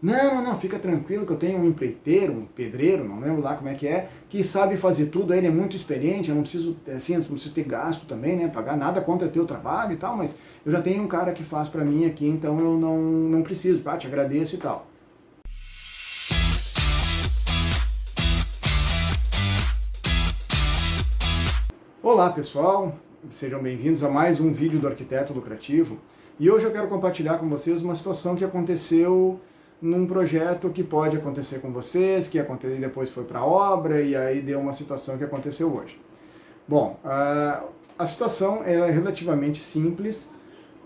Não, fica tranquilo que eu tenho um empreiteiro, um pedreiro, não lembro lá como é, que sabe fazer tudo, ele é muito experiente, eu não preciso, assim, não preciso ter gasto também, né, pagar nada contra teu trabalho e tal, mas eu já tenho um cara que faz pra mim aqui, então eu não preciso, te agradeço e tal. Olá pessoal, sejam bem-vindos a mais um vídeo do Arquiteto Lucrativo, e hoje eu quero compartilhar com vocês uma situação que aconteceu num projeto que pode acontecer com vocês, que aconteceu depois foi para obra e aí deu uma situação que aconteceu hoje. Bom, a situação é relativamente simples,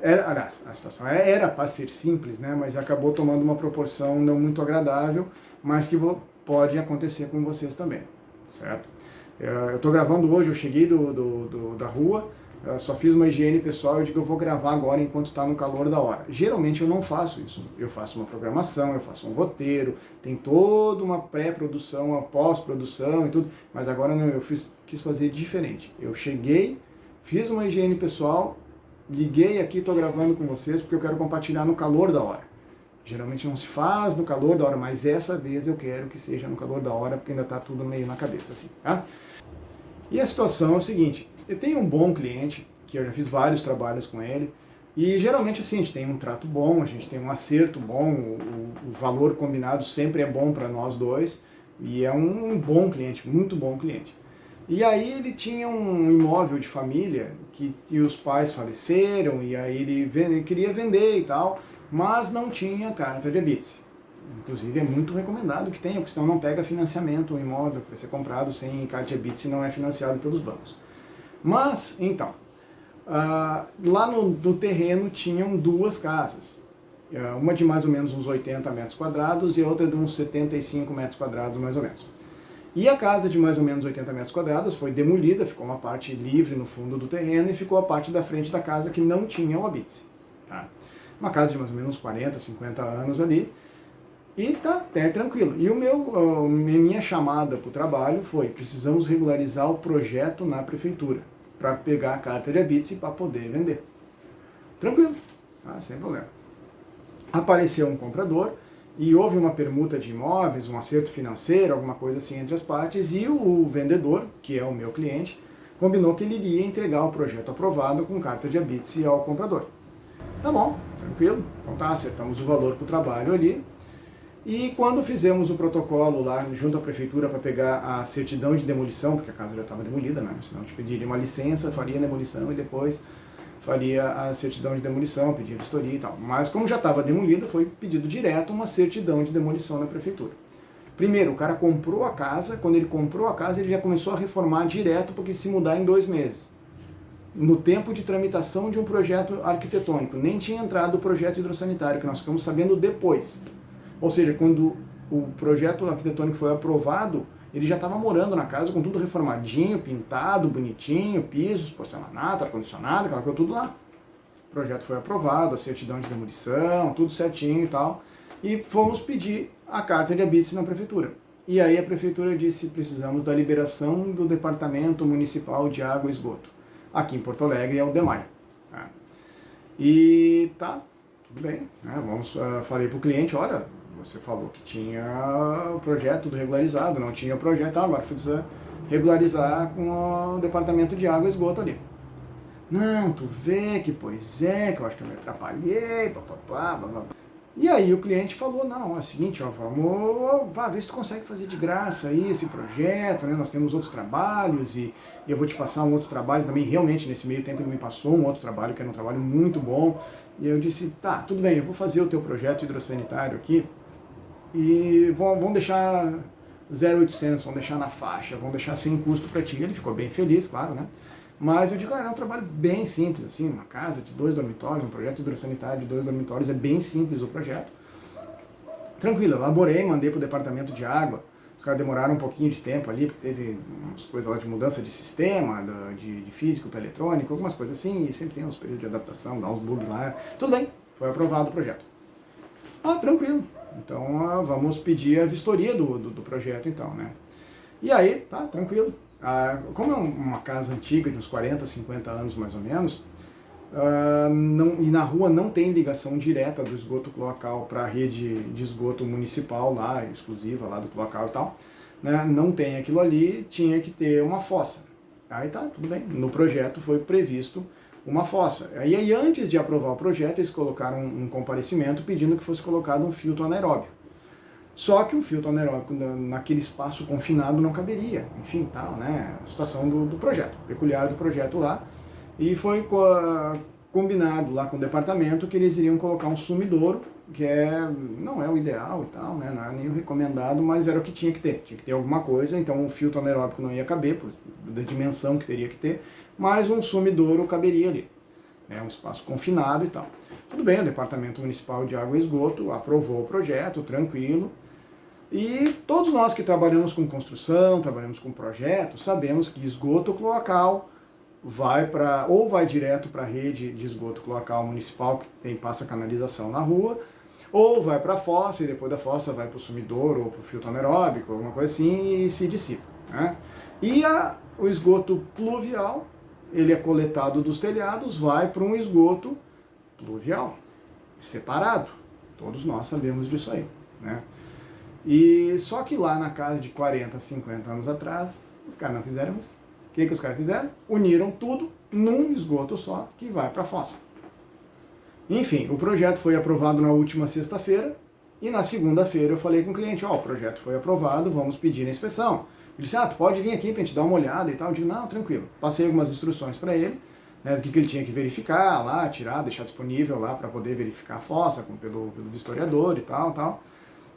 aliás, a situação era para ser simples, né, mas acabou tomando uma proporção não muito agradável, mas que pode acontecer com vocês também, certo? Eu estou gravando hoje, eu cheguei da rua, só fiz uma higiene pessoal, eu digo que eu vou gravar agora enquanto está no calor da hora. Geralmente eu não faço isso, eu faço uma programação, eu faço um roteiro, tem toda uma pré-produção, uma pós-produção e tudo, mas agora não, eu quis fazer diferente. Eu cheguei, fiz uma higiene pessoal, liguei aqui, estou gravando com vocês porque eu quero compartilhar no calor da hora. Geralmente não se faz no calor da hora, mas dessa vez eu quero que seja no calor da hora, porque ainda está tudo meio na cabeça assim, tá? E a situação é o seguinte, eu tenho um bom cliente, que eu já fiz vários trabalhos com ele, e geralmente assim, a gente tem um trato bom, a gente tem um acerto bom, o valor combinado sempre é bom para nós dois, e é um bom cliente, muito bom cliente. E aí ele tinha um imóvel de família, que os pais faleceram, e aí ele queria vender e tal, mas não tinha carta de habite. Inclusive é muito recomendado que tenha, porque senão não pega financiamento, um imóvel que vai ser comprado sem carta de habite se não é financiado pelos bancos. Mas, então, lá no terreno tinham duas casas. Uma de mais ou menos uns 80 metros quadrados e a outra de uns 75 metros quadrados mais ou menos. E a casa de mais ou menos 80 metros quadrados foi demolida, ficou uma parte livre no fundo do terreno e ficou a parte da frente da casa que não tinha o habite. Tá? Uma casa de mais ou menos 40, 50 anos ali, e tá até tranquilo. E minha chamada para o trabalho foi, precisamos regularizar o projeto na prefeitura, para pegar a carta de habite para poder vender. Tranquilo, tá? Sem problema. Apareceu um comprador, e houve uma permuta de imóveis, um acerto financeiro, alguma coisa assim entre as partes, e o vendedor, que é o meu cliente, combinou que ele iria entregar o projeto aprovado com carta de habite ao comprador. Tá bom, tranquilo, então tá, acertamos o valor para o trabalho ali. E quando fizemos o protocolo lá junto à prefeitura para pegar a certidão de demolição, porque a casa já estava demolida, né? Senão a gente pediria uma licença, faria a demolição e depois faria a certidão de demolição, pedia vistoria e tal. Mas como já estava demolida, foi pedido direto uma certidão de demolição na prefeitura. Primeiro, o cara comprou a casa, quando ele comprou a casa ele já começou a reformar direto, porque se mudar em 2 meses. No tempo de tramitação de um projeto arquitetônico, nem tinha entrado o projeto hidrossanitário, que nós ficamos sabendo depois. Ou seja, quando o projeto arquitetônico foi aprovado, ele já estava morando na casa com tudo reformadinho, pintado, bonitinho, pisos, porcelanato, ar-condicionado, aquela coisa, tudo lá. O projeto foi aprovado, a certidão de demolição, tudo certinho e tal. E fomos pedir a carta de habite na prefeitura. E aí a prefeitura disse, precisamos da liberação do Departamento Municipal de Água e Esgoto. Aqui em Porto Alegre é o DEMAI. Tá? E tá, tudo bem. Né? Falei para o cliente, olha, você falou que tinha o projeto tudo regularizado, não tinha o projeto, agora precisa regularizar com o Departamento de Água e Esgoto ali. Não, tu vê que pois é, que eu acho que eu me atrapalhei, papapá, blá, blá. E aí o cliente falou, não, é o seguinte, ó, vá ver se tu consegue fazer de graça aí esse projeto, né? Nós temos outros trabalhos e eu vou te passar um outro trabalho também, realmente nesse meio tempo ele me passou um outro trabalho, que era um trabalho muito bom, e eu disse, tá, tudo bem, eu vou fazer o teu projeto hidrossanitário aqui, e vão deixar 0,800, vão deixar na faixa, vão deixar sem custo para ti. Ele ficou bem feliz, claro, né? Mas eu digo, é um trabalho bem simples, assim, uma casa de 2 dormitórios, um projeto hidrossanitário de 2 dormitórios, é bem simples o projeto. Tranquilo, elaborei, mandei para o departamento de água, os caras demoraram um pouquinho de tempo ali, porque teve umas coisas lá de mudança de sistema, de físico para eletrônico, algumas coisas assim, e sempre tem uns períodos de adaptação, dá uns bugs lá. Tudo bem, foi aprovado o projeto. Ah, tranquilo. Então vamos pedir a vistoria do projeto então, né? E aí, tá, tranquilo. Como é uma casa antiga, de uns 40, 50 anos mais ou menos, e na rua não tem ligação direta do esgoto cloacal para a rede de esgoto municipal lá, exclusiva lá do cloacal e tal, né? Não tem aquilo ali, tinha que ter uma fossa. Aí tá, tudo bem. No projeto foi previsto uma fossa. E aí antes de aprovar o projeto, eles colocaram um comparecimento pedindo que fosse colocado um filtro anaeróbio. Só que o filtro anaeróbico naquele espaço confinado não caberia. Enfim, tal, né? A situação do projeto, peculiar do projeto lá. E foi combinado lá com o departamento que eles iriam colocar um sumidouro, que não é o ideal e tal, né? Não é nem o recomendado, mas era o que tinha que ter. Tinha que ter alguma coisa, então o filtro anaeróbico não ia caber, da dimensão que teria que ter, mas um sumidouro caberia ali. É um espaço confinado e tal. Tudo bem, o Departamento Municipal de Água e Esgoto aprovou o projeto, tranquilo. E todos nós que trabalhamos com construção, trabalhamos com projetos, sabemos que esgoto cloacal ou vai direto para a rede de esgoto cloacal municipal, que passa canalização na rua, ou vai para a fossa, e depois da fossa vai para o sumidouro ou para o filtro anaeróbico, alguma coisa assim, e se dissipa, né? E o esgoto pluvial, ele é coletado dos telhados, vai para um esgoto pluvial, separado. Todos nós sabemos disso aí, né? E só que lá na casa de 40, 50 anos atrás, os caras não fizeram isso. O que os caras fizeram? Uniram tudo num esgoto só que vai para a fossa. Enfim, o projeto foi aprovado na última sexta-feira e na segunda-feira eu falei com o cliente, o projeto foi aprovado, vamos pedir a inspeção. Ele disse, tu pode vir aqui para a gente dar uma olhada e tal. Eu digo, não, tranquilo. Passei algumas instruções para ele, né, do que ele tinha que verificar lá, tirar, deixar disponível lá para poder verificar a fossa pelo vistoriador e tal.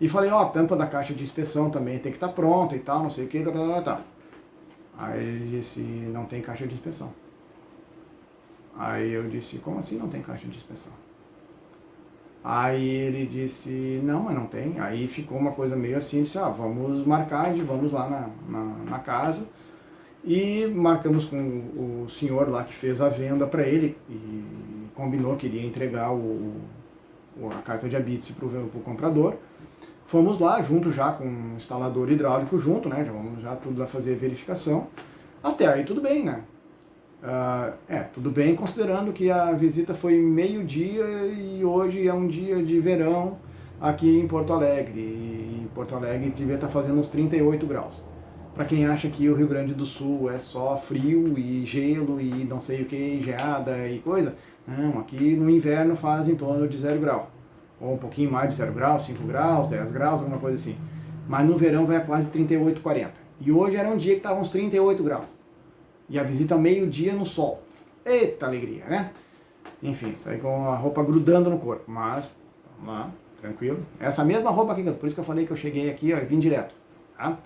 E falei, a tampa da caixa de inspeção também tem que estar pronta e tal, não sei o que, tal. Aí ele disse, não tem caixa de inspeção. Aí eu disse, como assim não tem caixa de inspeção? Aí ele disse, não, mas não tem. Aí ficou uma coisa meio assim, disse, vamos marcar, vamos lá na casa. E marcamos com o senhor lá que fez a venda para ele e combinou que iria entregar a carta de habite para o comprador. Fomos lá, junto já com o instalador hidráulico junto, né? Já vamos já tudo lá fazer a verificação. Até aí tudo bem, né? Tudo bem considerando que a visita foi meio-dia e hoje é um dia de verão aqui em Porto Alegre. E em Porto Alegre devia estar fazendo uns 38 graus. Para quem acha que o Rio Grande do Sul é só frio e gelo e não sei o que, geada e coisa, não, aqui no inverno faz em torno de 0 grau. Ou um pouquinho mais de 0 graus, 5 graus, 10 graus, alguma coisa assim. Mas no verão vai a quase 38, 40. E hoje era um dia que estava uns 38 graus. E a visita ao meio-dia no sol. Eita alegria, né? Enfim, saí com a roupa grudando no corpo. Mas, vamos lá, tranquilo. Essa mesma roupa aqui, por isso que eu falei que eu cheguei aqui e vim direto. Tá?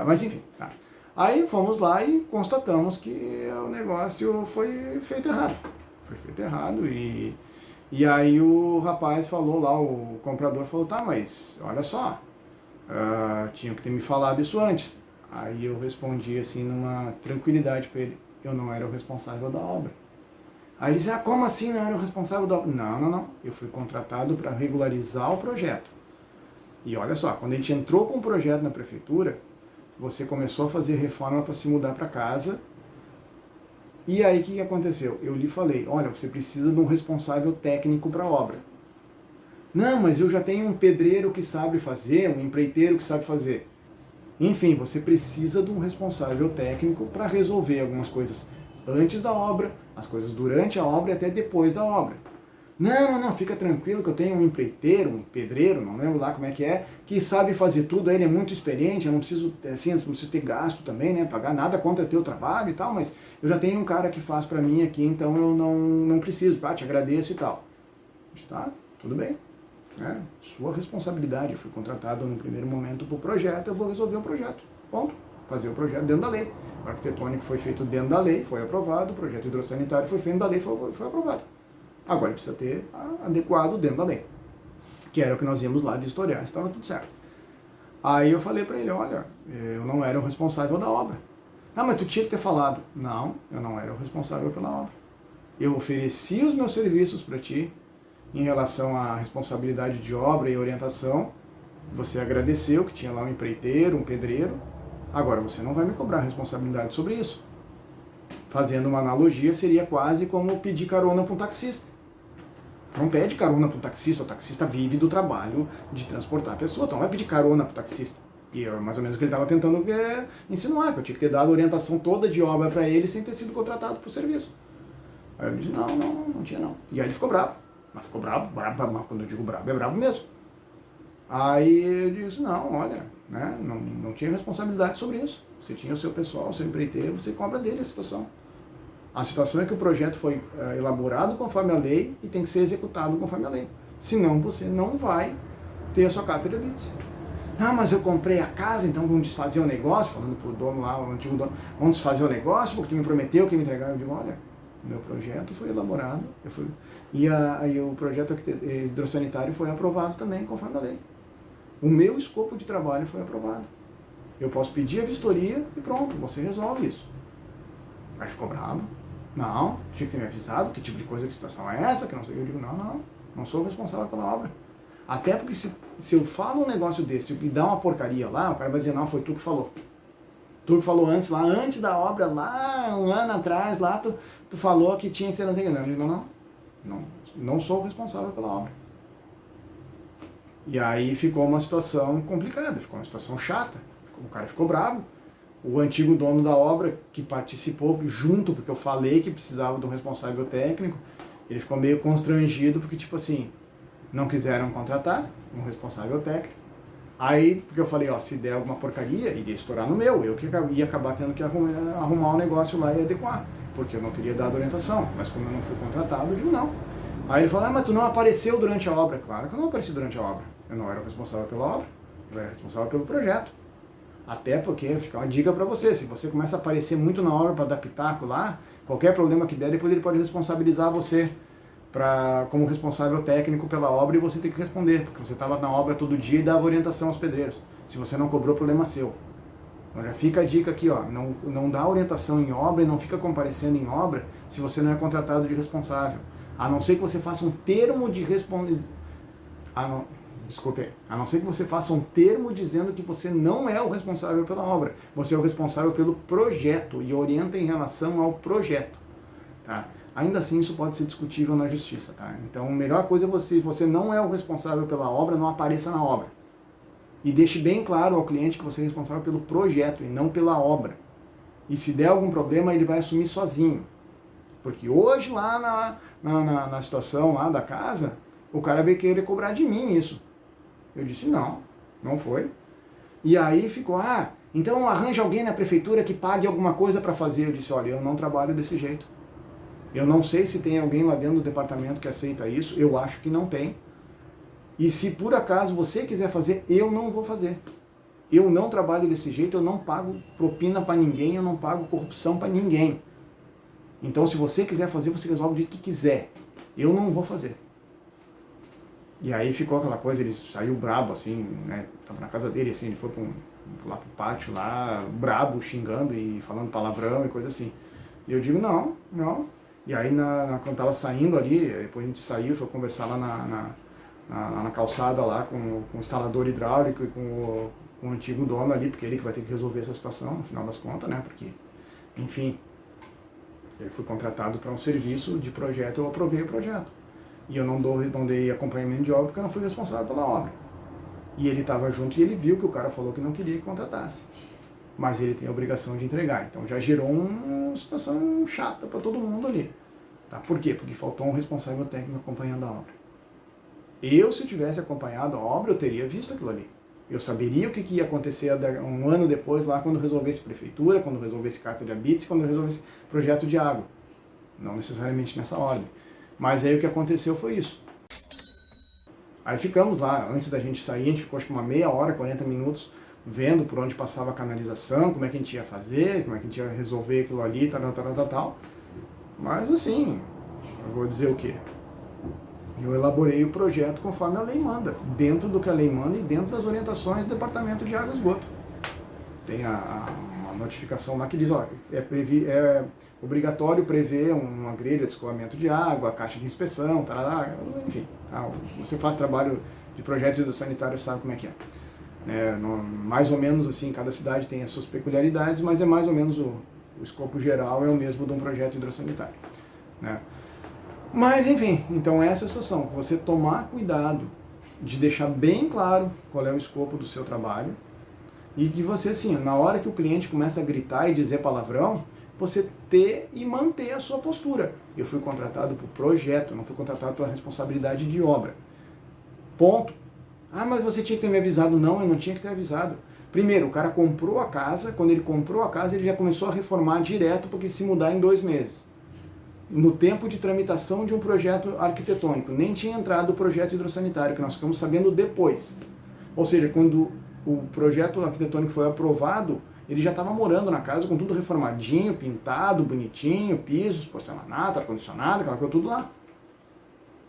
Mas enfim, tá. Aí fomos lá e constatamos que o negócio foi feito errado. Foi feito errado e aí o rapaz falou lá, o comprador falou, tá, mas olha só, tinha que ter me falado isso antes. Aí eu respondi assim, numa tranquilidade para ele, eu não era o responsável da obra. Aí ele disse, como assim não era o responsável da obra? Não, eu fui contratado para regularizar o projeto. E olha só, quando a gente entrou com o projeto na prefeitura, você começou a fazer reforma para se mudar para casa. E aí o que aconteceu? Eu lhe falei, olha, você precisa de um responsável técnico para a obra. Não, mas eu já tenho um pedreiro que sabe fazer, um empreiteiro que sabe fazer. Enfim, você precisa de um responsável técnico para resolver algumas coisas antes da obra, as coisas durante a obra e até depois da obra. Não, fica tranquilo que eu tenho um empreiteiro, um pedreiro, não lembro lá como é, que sabe fazer tudo, ele é muito experiente, eu não preciso, assim, não preciso ter gasto também, né, pagar nada contra teu trabalho e tal, mas eu já tenho um cara que faz para mim aqui, então eu não preciso, te agradeço e tal. Tá, tudo bem. Sua responsabilidade, eu fui contratado no primeiro momento para o projeto, eu vou resolver o projeto, ponto. Fazer o projeto dentro da lei. O arquitetônico foi feito dentro da lei, foi aprovado, o projeto hidrossanitário foi feito dentro da lei, foi aprovado. Agora precisa ter adequado dentro da lei, que era o que nós íamos lá vistoriar, estava tudo certo. Aí eu falei para ele, olha, eu não era o responsável da obra. Mas tu tinha que ter falado. Não, eu não era o responsável pela obra. Eu ofereci os meus serviços para ti, em relação à responsabilidade de obra e orientação. Você agradeceu que tinha lá um empreiteiro, um pedreiro. Agora você não vai me cobrar responsabilidade sobre isso. Fazendo uma analogia, seria quase como pedir carona para um taxista. Não pede carona para um taxista, o taxista vive do trabalho de transportar a pessoa, então não vai pedir carona para o taxista. E é mais ou menos o que ele estava tentando insinuar, que eu tinha que ter dado a orientação toda de obra para ele sem ter sido contratado para o serviço. Aí eu disse, não tinha não. E aí ele ficou bravo. Mas ficou bravo, quando eu digo bravo, é bravo mesmo. Aí eu disse, não, olha, né, não tinha responsabilidade sobre isso. Você tinha o seu pessoal, o seu empreiteiro, você cobra dele a situação. A situação é que o projeto foi elaborado conforme a lei e tem que ser executado conforme a lei. Senão você não vai ter a sua carta de habite. Ah, mas eu comprei a casa, então vamos desfazer o negócio, falando pro dono lá, o antigo dono, vamos desfazer o negócio, porque tu me prometeu que ia me entregar. Eu digo, olha, meu projeto foi elaborado, e o projeto hidrossanitário foi aprovado também conforme a lei. O meu escopo de trabalho foi aprovado. Eu posso pedir a vistoria e pronto, você resolve isso. Aí ficou bravo. Não, tinha que ter me avisado que tipo de coisa, que situação é essa, que não sei. Eu digo, não sou responsável pela obra. Até porque se eu falo um negócio desse e dá uma porcaria lá, o cara vai dizer, não, foi tu que falou. Tu que falou antes, lá antes da obra, lá um ano atrás, lá tu falou que tinha que ser assim. Eu digo, não sou responsável pela obra. E aí ficou uma situação complicada, ficou uma situação chata. O cara ficou bravo. O antigo dono da obra, que participou junto, porque eu falei que precisava de um responsável técnico, ele ficou meio constrangido, porque tipo assim, não quiseram contratar um responsável técnico. Aí, porque eu falei, ó, se der alguma porcaria, iria estourar no meu, eu que ia acabar tendo que arrumar um negócio lá e adequar, porque eu não teria dado orientação, mas como eu não fui contratado, eu digo não. Aí ele falou, mas tu não apareceu durante a obra. Claro que eu não apareci durante a obra, eu não era o responsável pela obra, eu era responsável pelo projeto. Até porque, fica uma dica para você, se você começa a aparecer muito na obra para dar pitaco lá, qualquer problema que der, depois ele pode responsabilizar você como responsável técnico pela obra e você tem que responder, porque você estava na obra todo dia e dava orientação aos pedreiros. Se você não cobrou, problema seu. Então já fica a dica aqui, ó, não dá orientação em obra e não fica comparecendo em obra se você não é contratado de responsável. A não ser que você faça um termo de a não ser que você faça um termo dizendo que você não é o responsável pela obra, você é o responsável pelo projeto e orienta em relação ao projeto, tá? Ainda assim, isso pode ser discutível na justiça, tá? Então, a melhor coisa é você não é o responsável pela obra, não apareça na obra. E deixe bem claro ao cliente que você é responsável pelo projeto e não pela obra. E se der algum problema, ele vai assumir sozinho. Porque hoje, lá na situação lá da casa, o cara veio querer cobrar de mim isso. Eu disse, não foi. E aí ficou, então arranja alguém na prefeitura que pague alguma coisa para fazer. Eu disse, olha, eu não trabalho desse jeito. Eu não sei se tem alguém lá dentro do departamento que aceita isso, eu acho que não tem. E se por acaso você quiser fazer, eu não vou fazer. Eu não trabalho desse jeito, eu não pago propina para ninguém, eu não pago corrupção para ninguém. Então se você quiser fazer, você resolve do jeito que quiser. Eu não vou fazer. E aí ficou aquela coisa, ele saiu brabo, assim, né? Tava na casa dele, assim, ele foi lá pro pátio, lá, brabo, xingando e falando palavrão e coisa assim. E eu digo, não. E aí, quando tava saindo ali, depois a gente saiu, foi conversar lá na calçada lá com o instalador hidráulico e com o antigo dono ali, porque ele que vai ter que resolver essa situação, no final das contas, né? Porque, enfim, eu fui contratado para um serviço de projeto, eu aprovei o projeto. E eu não dei acompanhamento de obra porque eu não fui responsável pela obra. E ele estava junto e ele viu que o cara falou que não queria que contratasse. Mas ele tem a obrigação de entregar. Então já gerou uma situação chata para todo mundo ali. Tá? Por quê? Porque faltou um responsável técnico acompanhando a obra. Se eu tivesse acompanhado a obra, eu teria visto aquilo ali. Eu saberia o que ia acontecer um ano depois, lá quando resolvesse prefeitura, quando resolvesse carta de habites, quando resolvesse projeto de água. Não necessariamente nessa ordem. Mas aí o que aconteceu foi isso. Aí ficamos lá, antes da gente sair, a gente ficou acho que uma meia hora, 40 minutos, vendo por onde passava a canalização, como é que a gente ia fazer, como é que a gente ia resolver aquilo ali, tal. Mas assim, eu vou dizer o quê? Eu elaborei o projeto conforme a lei manda, dentro do que a lei manda e dentro das orientações do Departamento de Água e Esgoto. Tem uma notificação lá que diz, ó, é obrigatório prever uma grelha de escoamento de água, a caixa de inspeção, enfim. Você faz trabalho de projeto hidrossanitário, sabe como é que é. Mais ou menos assim, cada cidade tem as suas peculiaridades, mas é mais ou menos O escopo geral é o mesmo de um projeto hidrossanitário, né? Mas, enfim, então essa é a situação. Você tomar cuidado de deixar bem claro qual é o escopo do seu trabalho e que você, assim, na hora que o cliente começa a gritar e dizer palavrão, você ter e manter a sua postura. Eu fui contratado por projeto, não fui contratado pela responsabilidade de obra. Ponto. Ah, mas você tinha que ter me avisado. Não, eu não tinha que ter avisado. Primeiro, o cara comprou a casa, quando ele comprou a casa, ele já começou a reformar direto, porque se mudar em 2 meses. No tempo de tramitação de um projeto arquitetônico. Nem tinha entrado o projeto hidrossanitário, que nós ficamos sabendo depois. Ou seja, quando o projeto arquitetônico foi aprovado, ele já estava morando na casa com tudo reformadinho, pintado, bonitinho, pisos, porcelanato, ar-condicionado, aquela coisa tudo lá.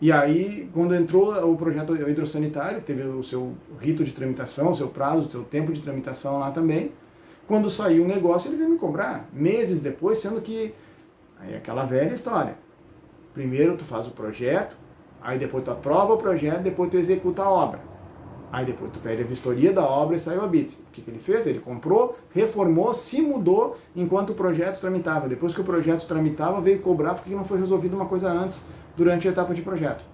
E aí, quando entrou o projeto hidrossanitário, teve o seu rito de tramitação, o seu prazo, o seu tempo de tramitação lá também. Quando saiu o negócio, ele veio me cobrar meses depois, sendo que aí é aquela velha história. Primeiro tu faz o projeto, aí depois tu aprova o projeto, depois tu executa a obra. Aí depois tu pede a vistoria da obra e saiu a BITS. O que ele fez? Ele comprou, reformou, se mudou enquanto o projeto tramitava. Depois que o projeto tramitava, veio cobrar porque não foi resolvida uma coisa antes, durante a etapa de projeto.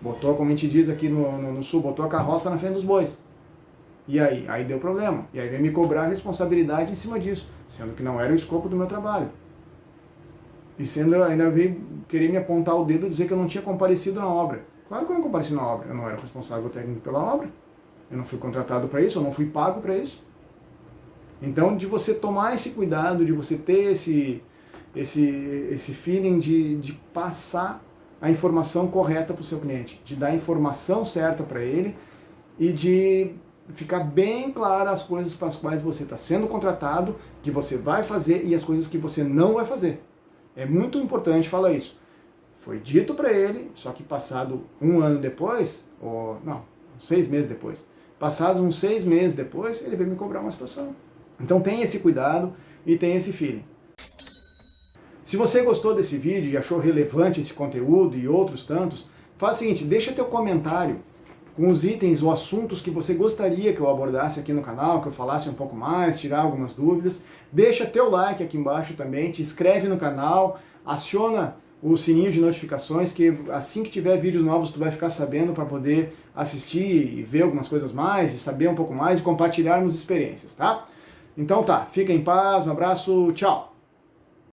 Botou, como a gente diz aqui no sul, botou a carroça na frente dos bois. E aí? Aí deu problema. E aí veio me cobrar a responsabilidade em cima disso, sendo que não era o escopo do meu trabalho. E sendo, ainda veio querer me apontar o dedo e dizer que eu não tinha comparecido na obra. Claro que eu não compareci na obra. Eu não era responsável técnico pela obra. Eu não fui contratado para isso, eu não fui pago para isso. Então, de você tomar esse cuidado, de você ter esse feeling de passar a informação correta para o seu cliente, de dar a informação certa para ele e de ficar bem clara as coisas para as quais você está sendo contratado, que você vai fazer e as coisas que você não vai fazer. É muito importante falar isso. Foi dito para ele, só que passado 1 ano depois, ou não, 6 meses depois, passados uns 6 meses depois, ele veio me cobrar uma situação. Então tem esse cuidado e tem esse feeling. Se você gostou desse vídeo e achou relevante esse conteúdo e outros tantos, faz o seguinte, deixa teu comentário com os itens ou assuntos que você gostaria que eu abordasse aqui no canal, que eu falasse um pouco mais, tirar algumas dúvidas. Deixa teu like aqui embaixo também, te inscreve no canal, aciona o sininho de notificações, que assim que tiver vídeos novos tu vai ficar sabendo para poder assistir e ver algumas coisas mais, e saber um pouco mais e compartilharmos experiências, tá? Então tá, fica em paz, um abraço, tchau!